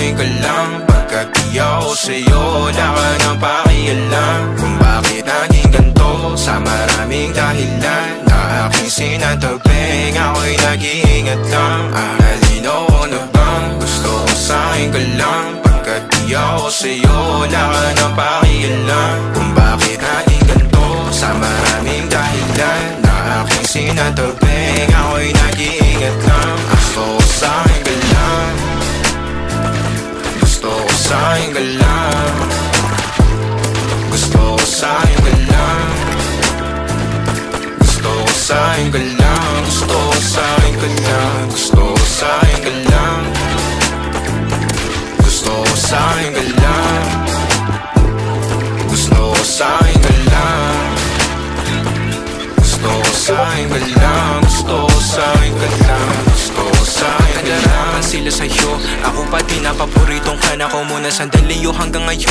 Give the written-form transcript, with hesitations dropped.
sa'kin ka lang. Pagkat di ako sa'yo, wala ka nang pakialam. Kung bakit naging ganito, sa maraming dahilan na aking sinatabing, ako'y nag-iingat lang. Nalinaw ko na bang gusto ko sa'kin ka lang. Pagkat di ako sa'yo, wala ka nang pakialam. Kung bakit naging ganito, sa maraming dahilan na aking sinatabing, ako'y nag-iingat lang. Gusto ko sa'kin ka lang. Gusto ko sa'kin ka lang. Gusto ko sa'kin ka lang. Gusto ko sa'kin ka lang. Gusto ko sa'kin ka lang. Gusto ko sa'kin ka lang. Gusto ko sa'kin ka lang. Gusto ko sa'kin ka lang. Gusto ko sa'kin ka lang. Gusto ko sa'kin ka lang. Gusto ko sa'kin ka lang. Sila sa'yo, ako pa din napaboritong ka na ko muna sandali hanggang ngayon.